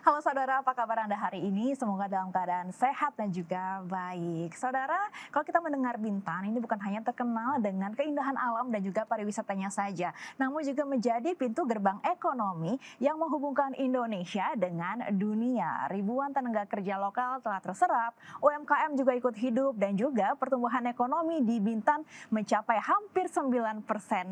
Halo saudara, apa kabar Anda hari ini? Semoga dalam keadaan sehat dan juga baik. Saudara, kalau kita mendengar Bintan, ini bukan hanya terkenal dengan keindahan alam dan juga pariwisatanya saja, namun juga menjadi pintu gerbang ekonomi yang menghubungkan Indonesia dengan dunia. Ribuan tenaga kerja lokal telah terserap, UMKM juga ikut hidup dan juga pertumbuhan ekonomi di Bintan mencapai hampir 9%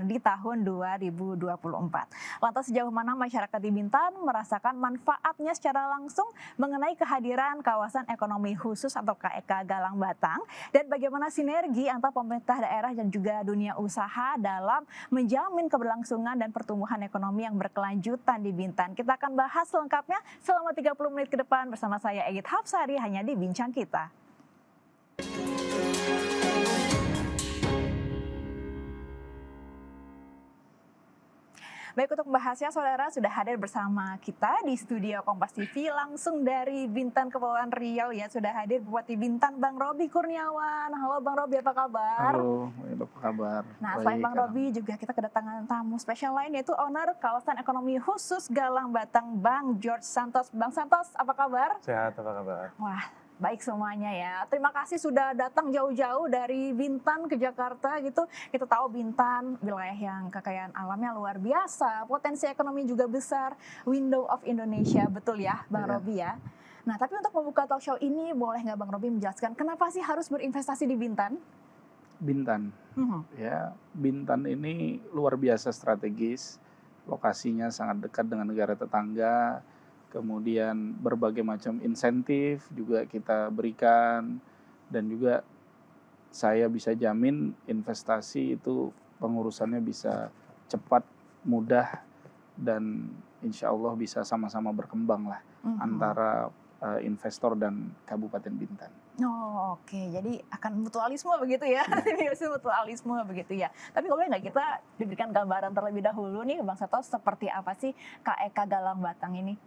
di tahun 2024. Lantas sejauh mana masyarakat di Bintan merasakan manfaatnya secara langsung mengenai kehadiran kawasan ekonomi khusus atau KEK Galang Batang dan bagaimana sinergi antara pemerintah daerah dan juga dunia usaha dalam menjamin keberlangsungan dan pertumbuhan ekonomi yang berkelanjutan di Bintan. Kita akan bahas lengkapnya selama 30 menit ke depan bersama saya Egit Hapsari hanya di Bincang Kita. Baik, untuk membahasnya saudara sudah hadir bersama kita di studio Kompas TV langsung dari Bintan Kepulauan Riau ya. Sudah hadir Bupati Bintan Bang Roby Kurniawan. Halo Bang Roby, apa kabar? Halo, apa kabar? Nah, selain Baik, Bang Roby juga kita kedatangan tamu spesial lain yaitu owner kawasan ekonomi khusus Galang Batang, Bang George Santos. Bang Santos, apa kabar? Sehat, apa kabar? Wah, baik semuanya ya. Terima kasih sudah datang jauh-jauh dari Bintan ke Jakarta gitu. Kita tahu Bintan wilayah yang kekayaan alamnya luar biasa, potensi ekonomi juga besar, window of Indonesia, betul ya Bang Iya. Roby ya. Nah, tapi untuk membuka talk show ini boleh nggak Bang Roby menjelaskan kenapa sih harus berinvestasi di Bintan? Bintan. Ya, Bintan ini luar biasa strategis. Lokasinya sangat dekat dengan negara tetangga. Kemudian berbagai macam insentif juga kita berikan dan juga saya bisa jamin investasi itu pengurusannya bisa cepat, mudah dan insya Allah bisa sama-sama berkembang lah antara investor dan Kabupaten Bintan. Oh, oke. Jadi akan mutualisme begitu ya, biasanya mutualisme begitu ya. Tapi boleh nggak kita diberikan gambaran terlebih dahulu nih Bang Santos seperti apa sih KEK Galang Batang ini?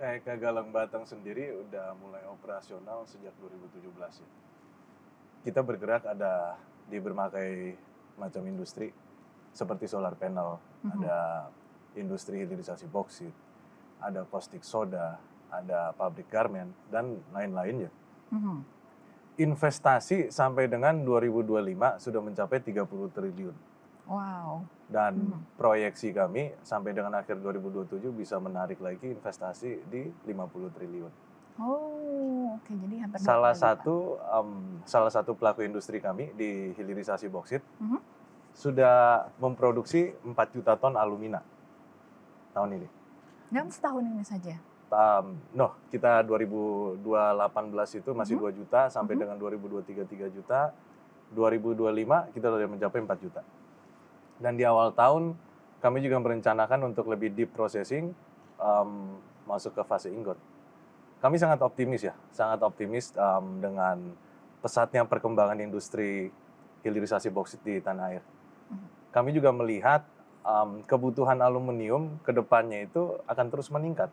KEK Galang Batang sendiri udah mulai operasional sejak 2017 ya. Kita bergerak ada di berbagai macam industri seperti solar panel, ada industri hilirisasi boksit, ada caustic soda, ada pabrik garment dan lain-lainnya. Investasi sampai dengan 2025 sudah mencapai 30 triliun. Wow. Dan proyeksi kami sampai dengan akhir 2027 bisa menarik lagi investasi di 50 triliun. Oh, oke. Jadi hampir Salah dua kali satu pelaku industri kami di hilirisasi boksit sudah memproduksi 4 juta ton alumina tahun ini. dalam setahun ini saja. Kita 2018 itu masih 2 juta sampai dengan 2023 3 juta. 2025 kita sudah mencapai 4 juta. Dan di awal tahun kami juga merencanakan untuk lebih deep processing masuk ke fase ingot. Kami sangat optimis dengan pesatnya perkembangan industri hilirisasi boksit di tanah air. Kami juga melihat kebutuhan aluminium ke depannya itu akan terus meningkat.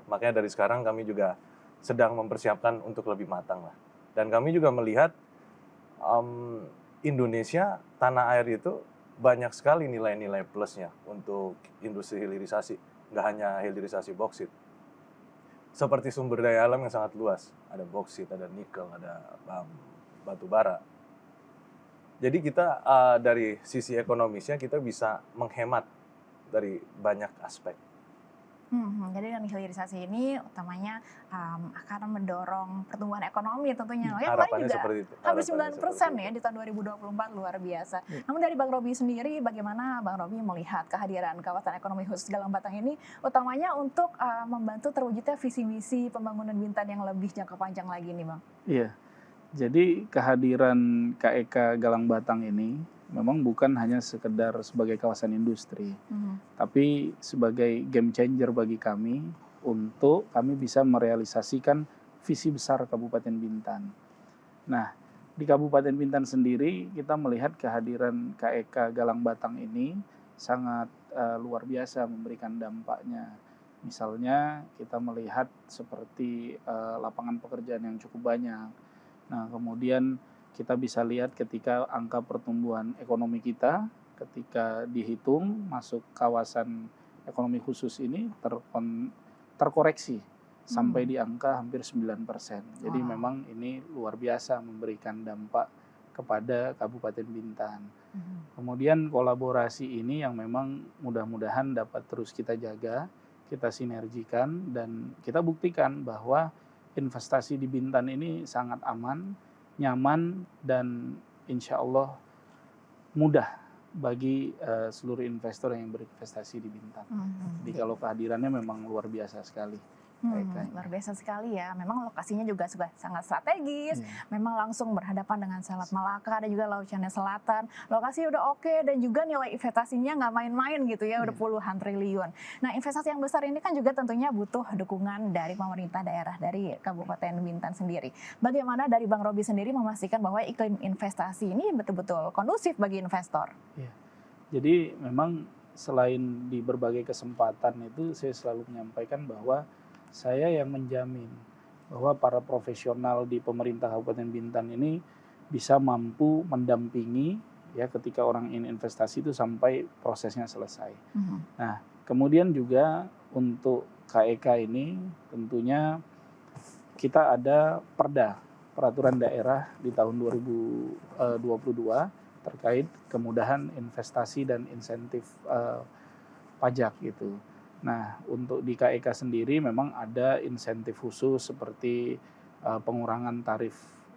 Makanya dari sekarang kami juga sedang mempersiapkan untuk lebih matang lah. Dan kami juga melihat Indonesia, tanah air itu banyak sekali nilai-nilai plusnya untuk industri hilirisasi. Nggak hanya hilirisasi boksit. Seperti sumber daya alam yang sangat luas. Ada boksit, ada nikel, ada batu bara. Jadi kita dari sisi ekonomisnya kita bisa menghemat dari banyak aspek. Jadi dengan hilirisasi ini utamanya akan mendorong pertumbuhan ekonomi tentunya. Ya, kemarin Harapannya juga seperti itu. hampir 9% ya di tahun 2024, luar biasa. Namun dari Bang Roby sendiri, bagaimana Bang Roby melihat kehadiran kawasan ekonomi khusus Galang Batang ini utamanya untuk membantu terwujudnya visi misi pembangunan Bintan yang lebih jangka panjang lagi nih Bang? Iya, jadi kehadiran KEK Galang Batang ini memang bukan hanya sekedar sebagai kawasan industri, tapi sebagai game changer bagi kami untuk kami bisa merealisasikan visi besar Kabupaten Bintan. Nah, di Kabupaten Bintan sendiri kita melihat kehadiran KEK Galang Batang ini sangat luar biasa memberikan dampaknya. Misalnya kita melihat seperti lapangan pekerjaan yang cukup banyak. Nah, kemudian kita bisa lihat ketika angka pertumbuhan ekonomi kita ketika dihitung masuk kawasan ekonomi khusus ini terkoreksi sampai di angka hampir 9%. Jadi memang ini luar biasa memberikan dampak kepada Kabupaten Bintan. Kemudian kolaborasi ini yang memang mudah-mudahan dapat terus kita jaga, kita sinergikan, dan kita buktikan bahwa investasi di Bintan ini sangat aman, nyaman, dan insya Allah mudah bagi seluruh investor yang berinvestasi di Bintan. Jadi kalau kehadirannya memang luar biasa sekali. Luar biasa sekali ya. Memang lokasinya juga sudah sangat strategis. Memang langsung berhadapan dengan Selat Malaka dan juga Laut Cina Selatan. Lokasi udah oke, dan juga nilai investasinya nggak main-main gitu ya, udah puluhan triliun. Nah, investasi yang besar ini kan juga tentunya butuh dukungan dari pemerintah daerah, dari Kabupaten Bintan sendiri. Bagaimana dari Bang Robi sendiri memastikan bahwa iklim investasi ini betul-betul kondusif bagi investor? Jadi memang selain di berbagai kesempatan itu, saya selalu menyampaikan bahwa saya yang menjamin bahwa para profesional di pemerintah Kabupaten Bintan ini bisa mampu mendampingi ya ketika orang ingin investasi itu sampai prosesnya selesai. Nah, kemudian juga untuk KEK ini tentunya kita ada peraturan daerah di tahun 2022 terkait kemudahan investasi dan insentif pajak gitu. Nah, untuk di KEK sendiri memang ada insentif khusus seperti pengurangan tarif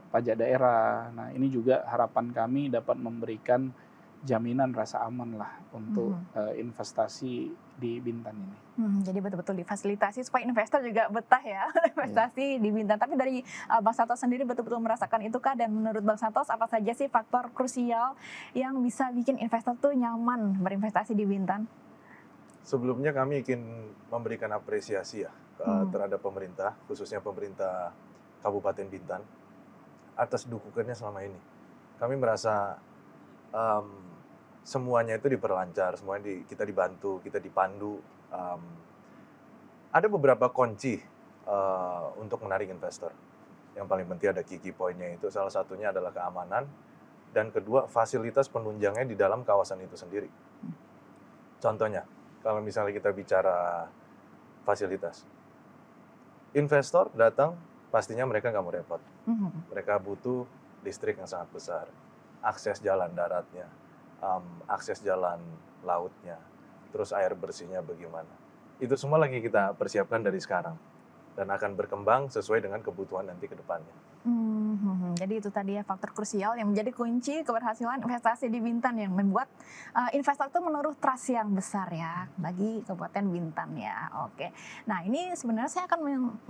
pajak daerah. Nah, ini juga harapan kami dapat memberikan jaminan rasa aman lah untuk investasi di Bintan ini. Jadi betul-betul difasilitasi supaya investor juga betah ya investasi di Bintan. Tapi dari Bang Santos sendiri betul-betul merasakan itu kah? Dan menurut Bang Santos apa saja sih faktor krusial yang bisa bikin investor tuh nyaman berinvestasi di Bintan? Sebelumnya kami ingin memberikan apresiasi ya terhadap pemerintah, khususnya pemerintah Kabupaten Bintan, atas dukungannya selama ini. Kami merasa semuanya itu diperlancar, semuanya kita dibantu, kita dipandu. Ada beberapa kunci untuk menarik investor. Yang paling penting ada key poinnya itu, salah satunya adalah keamanan, dan kedua fasilitas penunjangnya di dalam kawasan itu sendiri. Contohnya, kalau misalnya kita bicara fasilitas, investor datang pastinya mereka nggak mau repot. Mereka butuh listrik yang sangat besar, akses jalan daratnya, akses jalan lautnya, terus air bersihnya bagaimana. Itu semua lagi kita persiapkan dari sekarang dan akan berkembang sesuai dengan kebutuhan nanti ke depannya. Jadi itu tadi ya faktor krusial yang menjadi kunci keberhasilan investasi di Bintan, yang membuat investor itu menaruh trust yang besar ya bagi Kabupaten Bintan ya. Oke. Nah, ini sebenarnya saya akan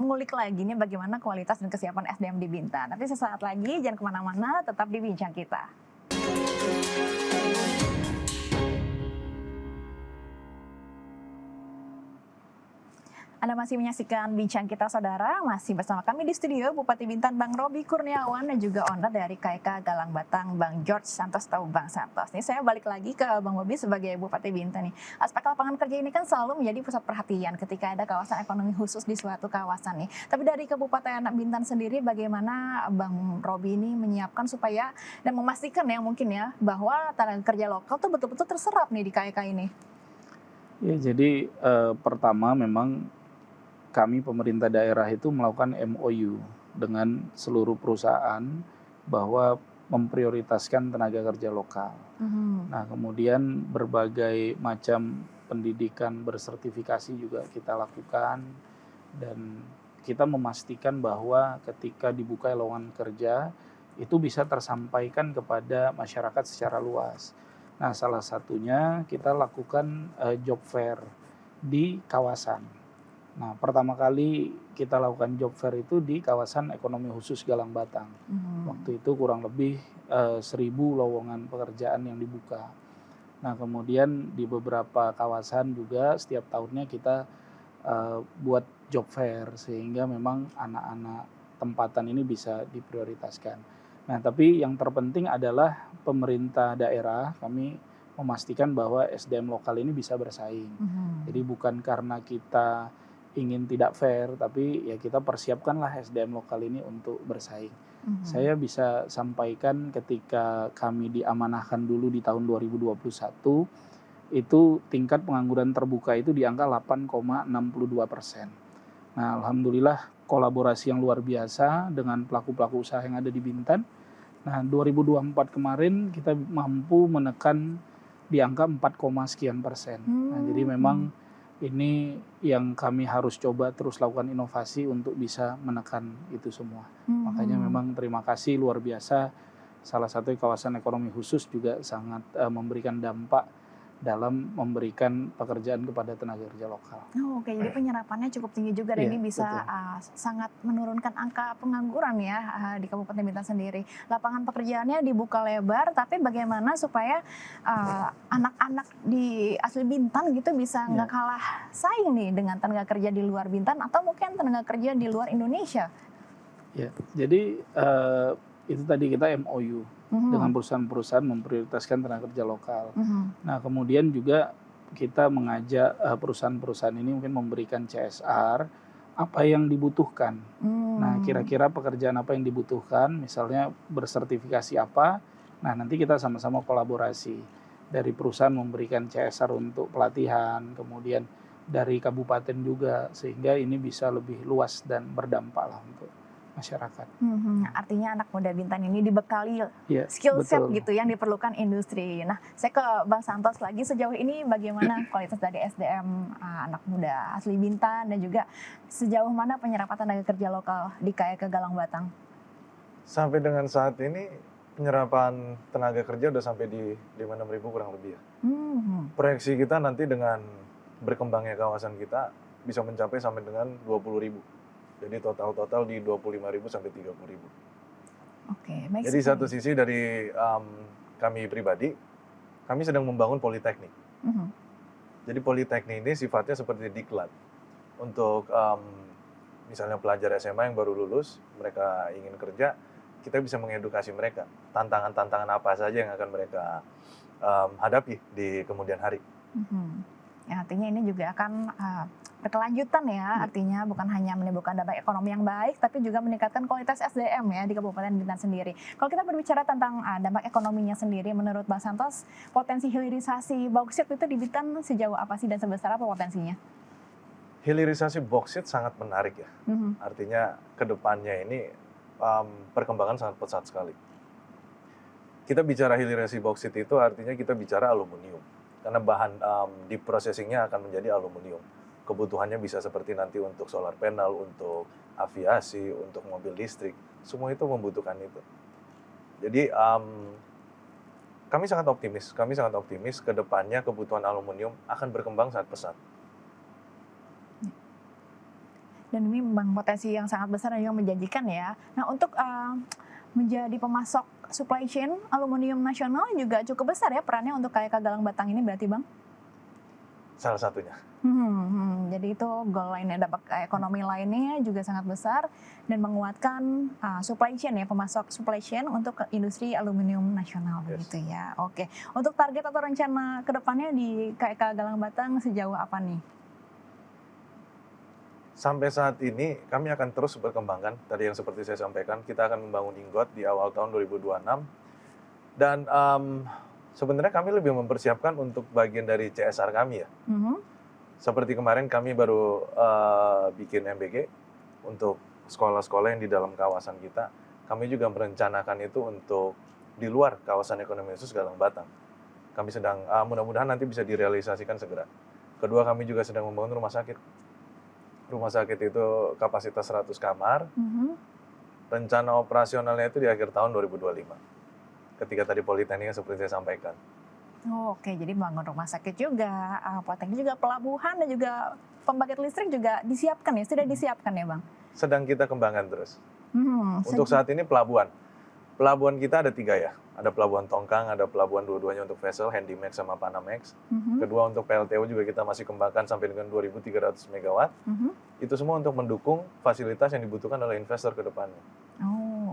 mengulik lagi nih bagaimana kualitas dan kesiapan SDM di Bintan. Tapi sesaat lagi, jangan kemana-mana, tetap di Bincang Kita. Anda masih menyaksikan Bincang Kita, saudara. Masih bersama kami di studio Bupati Bintan Bang Robi Kurniawan dan juga owner dari KEK Galang Batang Bang George Santos atau Bang Santos. Nih saya balik lagi ke Bang Robi sebagai Bupati Bintan nih. Aspek lapangan kerja ini kan selalu menjadi pusat perhatian ketika ada kawasan ekonomi khusus di suatu kawasan nih. Tapi dari Kabupaten Bintan sendiri, bagaimana Bang Robi ini menyiapkan supaya dan memastikan ya mungkin ya bahwa tenaga kerja lokal tuh betul-betul terserap nih di KEK ini? Ya, jadi pertama memang kami pemerintah daerah itu melakukan MOU dengan seluruh perusahaan bahwa memprioritaskan tenaga kerja lokal. Nah, kemudian berbagai macam pendidikan bersertifikasi juga kita lakukan, dan kita memastikan bahwa ketika dibuka lowongan kerja itu bisa tersampaikan kepada masyarakat secara luas. Nah, salah satunya kita lakukan job fair di kawasan. Nah, pertama kali kita lakukan job fair itu di kawasan ekonomi khusus Galang Batang. Waktu itu kurang lebih 1.000 lowongan pekerjaan yang dibuka. Nah, kemudian di beberapa kawasan juga setiap tahunnya kita buat job fair sehingga memang anak-anak tempatan ini bisa diprioritaskan. Nah, tapi yang terpenting adalah pemerintah daerah, kami memastikan bahwa SDM lokal ini bisa bersaing. Jadi bukan karena kita ingin tidak fair, tapi ya kita persiapkanlah SDM lokal ini untuk bersaing. Saya bisa sampaikan ketika kami diamanahkan dulu di tahun 2021, itu tingkat pengangguran terbuka itu di angka 8,62%. Nah, alhamdulillah kolaborasi yang luar biasa dengan pelaku-pelaku usaha yang ada di Bintan. Nah, 2024 kemarin kita mampu menekan di angka 4, sekian persen. Nah, jadi memang ini yang kami harus coba terus lakukan inovasi untuk bisa menekan itu semua. Makanya memang terima kasih luar biasa. Salah satu kawasan ekonomi khusus juga sangat memberikan dampak dalam memberikan pekerjaan kepada tenaga kerja lokal. Oh, oke, jadi penyerapannya cukup tinggi juga dan ini bisa sangat menurunkan angka pengangguran ya di Kabupaten Bintan sendiri. Lapangan pekerjaannya dibuka lebar, tapi bagaimana supaya anak-anak di asli Bintan gitu bisa nggak kalah saing nih dengan tenaga kerja di luar Bintan atau mungkin tenaga kerja di luar Indonesia? Ya, jadi itu tadi kita MOU dengan perusahaan-perusahaan memprioritaskan tenaga kerja lokal. Nah, kemudian juga kita mengajak perusahaan-perusahaan ini mungkin memberikan CSR apa yang dibutuhkan. Nah, kira-kira pekerjaan apa yang dibutuhkan, misalnya bersertifikasi apa. Nah, nanti kita sama-sama kolaborasi. Dari perusahaan memberikan CSR untuk pelatihan, kemudian dari kabupaten juga, sehingga ini bisa lebih luas dan berdampak lah untuk masyarakat. Artinya anak muda Bintan ini dibekali skill set gitu yang diperlukan industri. Nah, saya ke Bang Santos lagi, sejauh ini bagaimana kualitas dari SDM anak muda asli Bintan dan juga sejauh mana penyerapan tenaga kerja lokal di KAEK Galang Batang? Sampai dengan saat ini penyerapan tenaga kerja udah sampai di 56.000 kurang lebih ya. Proyeksi kita nanti dengan berkembangnya kawasan kita bisa mencapai sampai dengan 20.000. Jadi total di 25.000 sampai 30.000. Oke, baik. Jadi satu sisi dari kami pribadi, kami sedang membangun politeknik. Jadi politeknik ini sifatnya seperti diklat. Untuk misalnya pelajar SMA yang baru lulus, mereka ingin kerja, kita bisa mengedukasi mereka. Tantangan-tantangan apa saja yang akan mereka hadapi di kemudian hari. Ya, artinya ini juga akan berkelanjutan ya, artinya bukan hanya menimbulkan dampak ekonomi yang baik, tapi juga meningkatkan kualitas SDM ya di Kabupaten Bintan sendiri. Kalau kita berbicara tentang dampak ekonominya sendiri, menurut Bang Santos, potensi hilirisasi bauksit itu di Bintan sejauh apa sih dan sebesar apa potensinya? Hilirisasi bauksit sangat menarik ya, artinya kedepannya ini perkembangan sangat pesat sekali. Kita bicara hilirisasi bauksit itu artinya kita bicara aluminium, karena bahan di processingnya akan menjadi aluminium. Kebutuhannya bisa seperti nanti untuk solar panel, untuk aviasi, untuk mobil listrik, semua itu membutuhkan itu. Jadi kami sangat optimis ke depannya kebutuhan aluminium akan berkembang sangat pesat. Dan ini memang potensi yang sangat besar dan juga menjanjikan ya. Nah, untuk menjadi pemasok supply chain aluminium nasional juga cukup besar ya perannya untuk KAEK Galang Batang ini berarti Bang? Salah satunya. Jadi itu goal lainnya, dampak ekonomi lainnya juga sangat besar dan menguatkan supply chain ya, pemasok supply chain untuk industri aluminium nasional begitu ya. Oke, untuk target atau rencana kedepannya di KAEK Galang Batang sejauh apa nih? Sampai saat ini kami akan terus berkembangkan. Tadi yang seperti saya sampaikan, kita akan membangun ingot di awal tahun 2026 dan sebenarnya kami lebih mempersiapkan untuk bagian dari CSR kami ya. Seperti kemarin kami baru bikin MBG untuk sekolah-sekolah yang di dalam kawasan kita. Kami juga merencanakan itu untuk di luar kawasan ekonomi khusus Galang Batang. Kami sedang mudah-mudahan nanti bisa direalisasikan segera. Kedua, kami juga sedang membangun rumah sakit. Rumah sakit itu kapasitas 100 kamar. Rencana operasionalnya itu di akhir tahun 2025. Ketika tadi politeknik seperti saya sampaikan. Oke, jadi bangun rumah sakit juga, politeknik juga, pelabuhan dan juga pembangkit listrik juga disiapkan ya, sudah disiapkan ya Bang? Sedang kita kembangkan terus. Untuk saat ini pelabuhan. Pelabuhan kita ada 3 ya. Ada pelabuhan Tongkang, ada pelabuhan dua-duanya untuk vessel, Handymax sama Panamax. Kedua untuk PLTU juga kita masih kembangkan sampai dengan 2.300 megawatt. Itu semua untuk mendukung fasilitas yang dibutuhkan oleh investor ke depannya.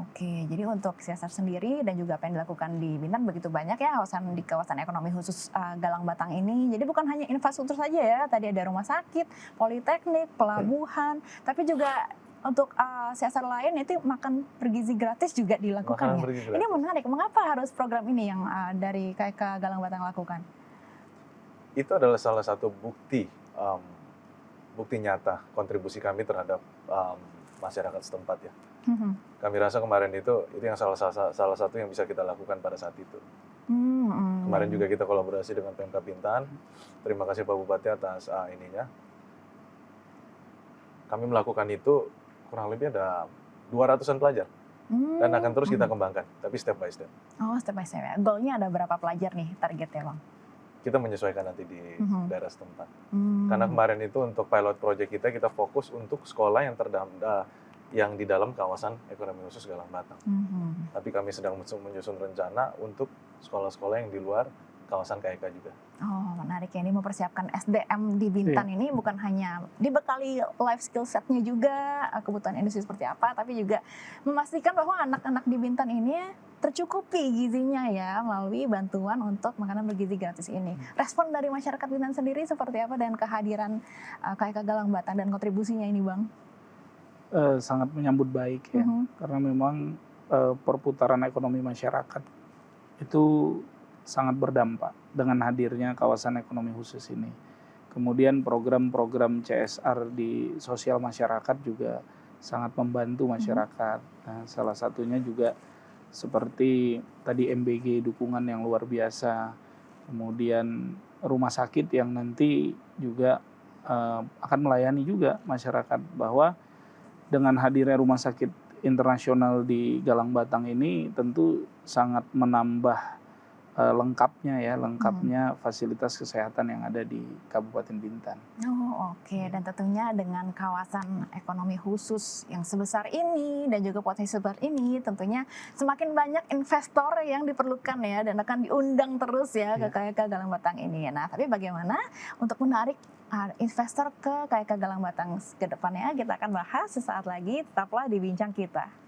Oke, jadi untuk CSR sendiri dan juga apa yang dilakukan di Bintan begitu banyak ya di kawasan ekonomi khusus Galang Batang ini. Jadi bukan hanya infrastruktur saja ya, tadi ada rumah sakit, politeknik, pelabuhan, tapi juga untuk CSR lain itu makan bergizi gratis juga dilakukan ya. Ini menarik, mengapa harus program ini yang dari KAEK Galang Batang lakukan? itu adalah salah satu bukti nyata kontribusi kami terhadap masyarakat setempat ya. Kami rasa kemarin itu yang salah satu yang bisa kita lakukan pada saat itu. Kemarin juga kita kolaborasi dengan Pemkab Bintan. Terima kasih Pak Bupati atas ininya. Kami melakukan itu kurang lebih ada 200-an pelajar. Dan akan terus kita kembangkan, tapi step by step. Oh, step by step ya. Goalnya ada berapa pelajar nih targetnya, Bang? Kita menyesuaikan nanti di daerah setempat. Karena kemarin itu untuk pilot project kita fokus untuk sekolah yang di dalam kawasan ekonomi khusus Galang Batang. Tapi kami sedang menyusun rencana untuk sekolah-sekolah yang di luar kawasan KEK juga. Oh, menarik ya. Ini mempersiapkan SDM di Bintan ini bukan hanya dibekali life skill setnya juga, kebutuhan industri seperti apa, tapi juga memastikan bahwa anak-anak di Bintan ini tercukupi gizinya ya melalui bantuan untuk makanan bergizi gratis ini. Respon dari masyarakat Bintan sendiri seperti apa dengan kehadiran KEK Galang Batang dan kontribusinya ini, Bang? Sangat menyambut baik ya, karena memang perputaran ekonomi masyarakat itu sangat berdampak dengan hadirnya kawasan ekonomi khusus ini. Kemudian program-program CSR di sosial masyarakat juga sangat membantu masyarakat. Nah, salah satunya juga seperti tadi MBG dukungan yang luar biasa, kemudian rumah sakit yang nanti juga akan melayani juga masyarakat, bahwa dengan hadirnya rumah sakit internasional di Galang Batang ini tentu sangat menambah lengkapnya fasilitas kesehatan yang ada di Kabupaten Bintan. Oh, oke. Dan tentunya dengan kawasan ekonomi khusus yang sebesar ini dan juga potensi sebesar ini, tentunya semakin banyak investor yang diperlukan ya, dan akan diundang terus ya ke KEK Galang Batang ini. Nah, tapi bagaimana untuk menarik investor ke KEK Galang Batang ke depannya, kita akan bahas sesaat lagi. Tetaplah di Bincang Kita.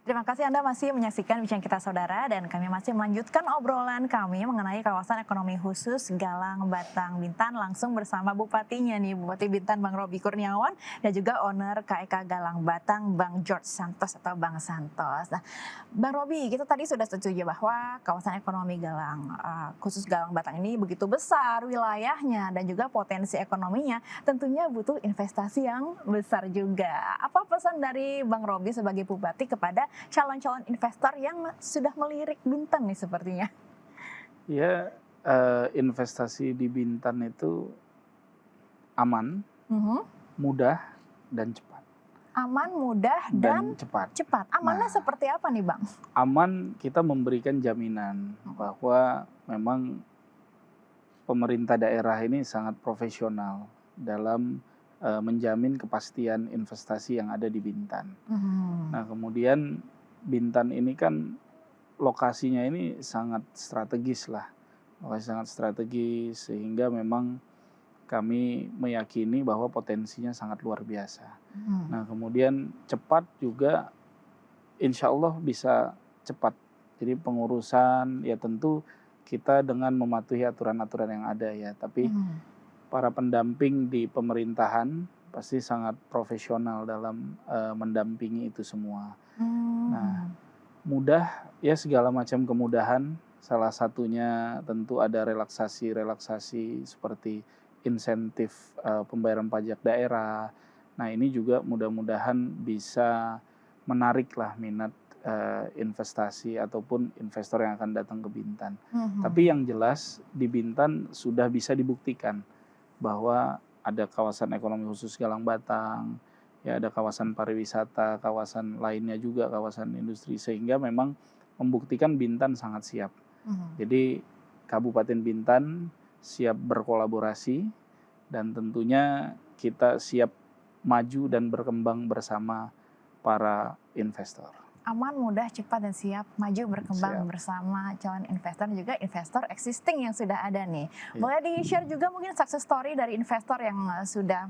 Terima kasih Anda masih menyaksikan Bincang Kita Saudara, dan kami masih melanjutkan obrolan kami mengenai kawasan ekonomi khusus Galang Batang Bintan langsung bersama Bupatinya nih, Bupati Bintan Bang Robi Kurniawan, dan juga owner KEK Galang Batang Bang George Santos atau Bang Santos. Nah, Bang Robi, kita tadi sudah setuju bahwa kawasan ekonomi khusus Galang Batang ini begitu besar wilayahnya dan juga potensi ekonominya, tentunya butuh investasi yang besar juga. Apa pesan dari Bang Robi sebagai Bupati kepada calon-calon investor yang sudah melirik Bintan nih sepertinya? Ya, investasi di Bintan itu aman, mudah, dan cepat. Aman, mudah, dan cepat. Amannya seperti apa nih, Bang? Aman, kita memberikan jaminan bahwa memang pemerintah daerah ini sangat profesional dalam menjamin kepastian investasi yang ada di Bintan. Nah, kemudian Bintan ini kan lokasinya ini sangat strategis lah, sangat strategis, sehingga memang kami meyakini bahwa potensinya sangat luar biasa. Nah, kemudian cepat juga, insya Allah bisa cepat. Jadi pengurusan ya tentu kita dengan mematuhi aturan-aturan yang ada ya, tapi para pendamping di pemerintahan pasti sangat profesional dalam mendampingi itu semua. Nah, mudah ya, segala macam kemudahan. Salah satunya tentu ada relaksasi seperti insentif pembayaran pajak daerah. Nah, ini juga mudah-mudahan bisa menariklah minat investasi ataupun investor yang akan datang ke Bintan. Tapi yang jelas di Bintan sudah bisa dibuktikan bahwa ada kawasan ekonomi khusus Galang Batang, ya ada kawasan pariwisata, kawasan lainnya juga, kawasan industri, sehingga memang membuktikan Bintan sangat siap. Jadi Kabupaten Bintan siap berkolaborasi, dan tentunya kita siap maju dan berkembang bersama para investor. Aman, mudah, cepat, dan siap maju berkembang bersama calon investor dan juga investor existing yang sudah ada nih. Boleh di-share juga mungkin success story dari investor yang sudah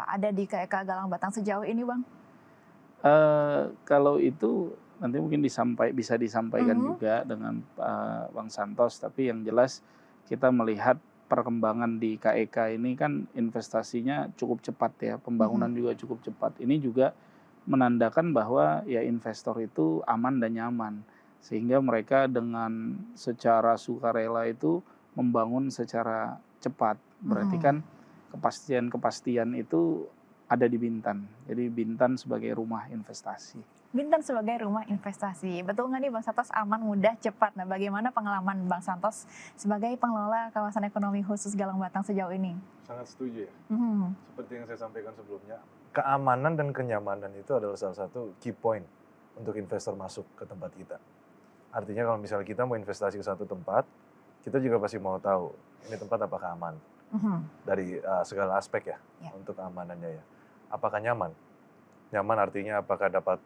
ada di KEK Galang Batang sejauh ini, Bang? Kalau itu nanti mungkin bisa disampaikan juga dengan Bang Santos, tapi yang jelas kita melihat perkembangan di KEK ini kan investasinya cukup cepat ya, pembangunan juga cukup cepat. Ini juga menandakan bahwa ya investor itu aman dan nyaman, sehingga mereka dengan secara sukarela itu membangun secara cepat. Berarti Mhm. kan kepastian-kepastian itu ada di Bintan. Jadi Bintan sebagai rumah investasi. Bintan sebagai rumah investasi. Betul nggak nih Bang Santos, aman, mudah, cepat? Nah, bagaimana pengalaman Bang Santos sebagai pengelola kawasan ekonomi khusus Galang Batang sejauh ini? Sangat setuju ya. Mhm. Seperti yang saya sampaikan sebelumnya, keamanan dan kenyamanan itu adalah salah satu key point untuk investor masuk ke tempat kita. Artinya kalau misalnya kita mau investasi ke satu tempat, kita juga pasti mau tahu ini tempat apakah aman Mhm. dari segala aspek ya, Ya. untuk keamanannya ya. Apakah nyaman? Nyaman artinya apakah dapat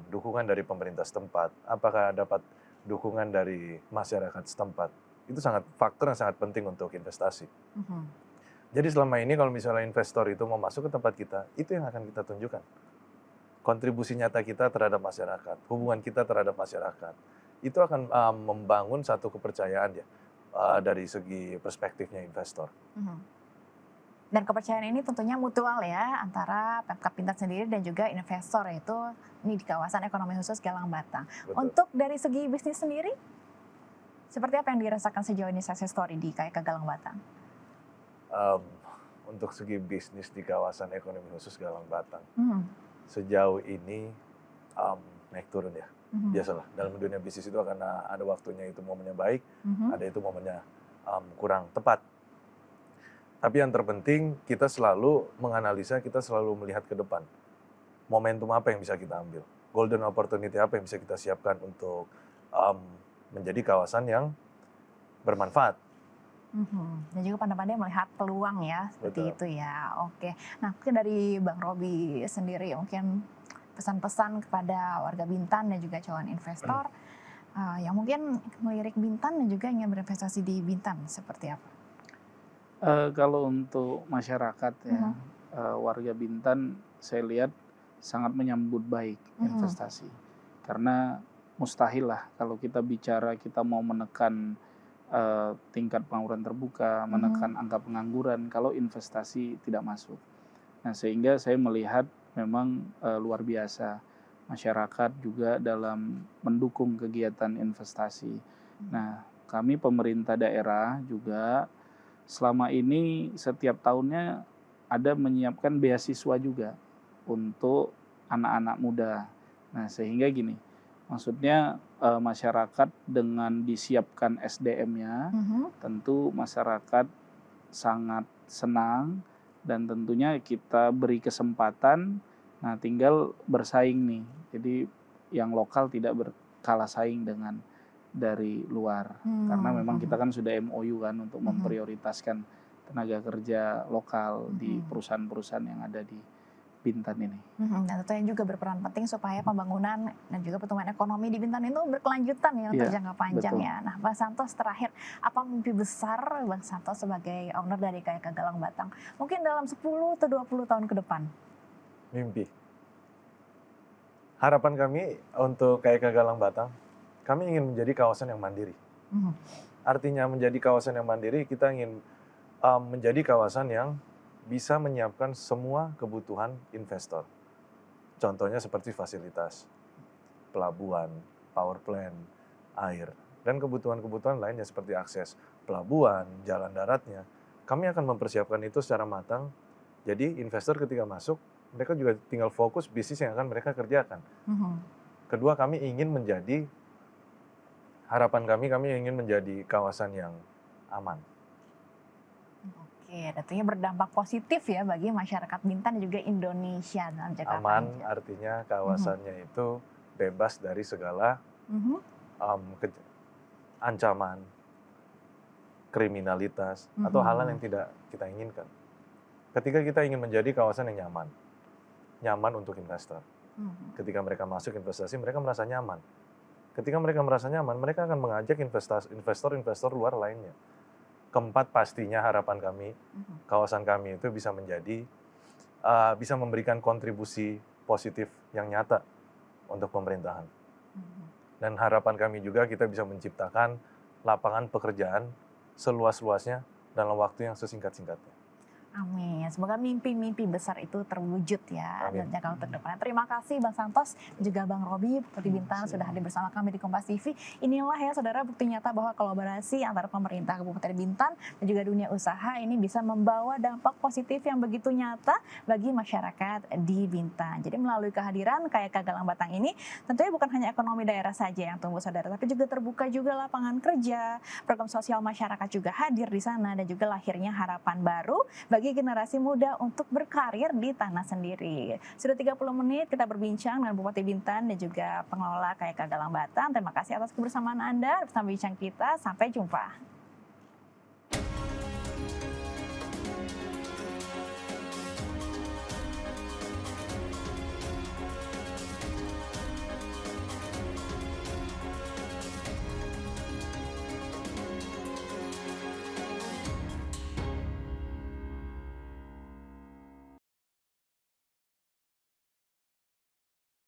dukungan dari pemerintah setempat, apakah dapat dukungan dari masyarakat setempat. Itu faktor yang sangat penting untuk investasi. Mhm. Jadi selama ini kalau misalnya investor itu mau masuk ke tempat kita, itu yang akan kita tunjukkan. Kontribusi nyata kita terhadap masyarakat, hubungan kita terhadap masyarakat. Itu akan membangun satu kepercayaan ya, dari segi perspektifnya investor. Mhm. Dan kepercayaan ini tentunya mutual ya, antara Pemkab Bintan sendiri dan juga investor, yaitu ini di kawasan ekonomi khusus Galang Batang. Betul. Untuk dari segi bisnis sendiri, seperti apa yang dirasakan sejauh ini success story di KK Galang Batang? Untuk segi bisnis di kawasan ekonomi khusus Galang Batang, Mhm. sejauh ini naik turun ya. Mhm. Biasalah, dalam dunia bisnis itu akan ada waktunya itu momennya baik, Mhm. ada itu momennya kurang tepat. Tapi yang terpenting kita selalu menganalisa, kita selalu melihat ke depan. Momentum apa yang bisa kita ambil, golden opportunity apa yang bisa kita siapkan untuk menjadi kawasan yang bermanfaat. Mhm. Dan juga pandai-pandai melihat peluang ya, seperti Betul. itu ya. Oke. Nah, mungkin dari Bang Robi sendiri, mungkin pesan-pesan kepada warga Bintan dan juga calon investor yang mungkin melirik Bintan dan juga ingin berinvestasi di Bintan, seperti apa? Kalau untuk masyarakat ya, Mhm. warga Bintan saya lihat sangat menyambut baik Mhm. investasi. Karena mustahil lah kalau kita bicara kita mau menekan tingkat pengangguran terbuka, menekan angka pengangguran kalau investasi tidak masuk. Nah, sehingga saya melihat memang luar biasa masyarakat juga dalam mendukung kegiatan investasi. Nah, kami pemerintah daerah juga selama ini setiap tahunnya ada menyiapkan beasiswa juga untuk anak-anak muda. Nah, sehingga gini, maksudnya masyarakat dengan disiapkan SDM-nya, Mhm. tentu masyarakat sangat senang dan tentunya kita beri kesempatan, nah tinggal bersaing nih. Jadi yang lokal tidak kalah saing dengan dari luar. Karena memang kita kan sudah MOU kan untuk memprioritaskan tenaga kerja lokal di perusahaan-perusahaan yang ada di Bintan ini. Dan tentunya juga berperan penting supaya pembangunan dan juga pertumbuhan ekonomi di Bintan itu berkelanjutan ya untuk Iya, jangka panjang betul. ya. Nah, Bang Santos, terakhir, apa mimpi besar Bang Santos sebagai owner dari KK Galang Batang mungkin dalam 10 atau 20 tahun ke depan? Mimpi. Harapan kami untuk KK Galang Batang, kami ingin menjadi kawasan yang mandiri. Mhm. Artinya menjadi kawasan yang mandiri, kita ingin menjadi kawasan yang bisa menyiapkan semua kebutuhan investor. Contohnya seperti fasilitas, pelabuhan, power plant, air, dan kebutuhan-kebutuhan lainnya seperti akses pelabuhan, jalan daratnya. Kami akan mempersiapkan itu secara matang, jadi investor ketika masuk, mereka juga tinggal fokus bisnis yang akan mereka kerjakan. Kedua, harapan kami ingin menjadi kawasan yang aman. Oke, tentunya berdampak positif ya bagi masyarakat Bintan dan juga Indonesia dalam jangka Aman panjang. artinya kawasannya itu bebas dari segala ancaman, kriminalitas, atau hal-hal yang tidak kita inginkan. Ketika kita ingin menjadi kawasan yang nyaman untuk investor. Ketika mereka masuk investasi, mereka merasa nyaman. Ketika mereka merasa nyaman, mereka akan mengajak investor-investor luar lainnya. Keempat, pastinya harapan kami, kawasan kami itu bisa memberikan kontribusi positif yang nyata untuk pemerintahan. Dan harapan kami juga kita bisa menciptakan lapangan pekerjaan seluas-luasnya dalam waktu yang sesingkat-singkatnya. Amin. Semoga mimpi-mimpi besar itu terwujud ya Amin. dan jangka waktu ke depan. Terima kasih Bang Santos dan juga Bang Robi, Bupati Bintan sudah hadir bersama kami di Kompas TV. Inilah ya saudara bukti nyata bahwa kolaborasi antara pemerintah Kabupaten Bintan dan juga dunia usaha ini bisa membawa dampak positif yang begitu nyata bagi masyarakat di Bintan. Jadi melalui kehadiran KYK Galang Batang ini tentunya bukan hanya ekonomi daerah saja yang tumbuh saudara, tapi juga terbuka juga lapangan kerja, program sosial masyarakat juga hadir di sana dan juga lahirnya harapan baru bagi generasi muda untuk berkarir di tanah sendiri. Sudah 30 menit kita berbincang dengan Bupati Bintan dan juga pengelola KYK Galang Batang. Terima kasih atas kebersamaan Anda bersama bincang kita. Sampai jumpa.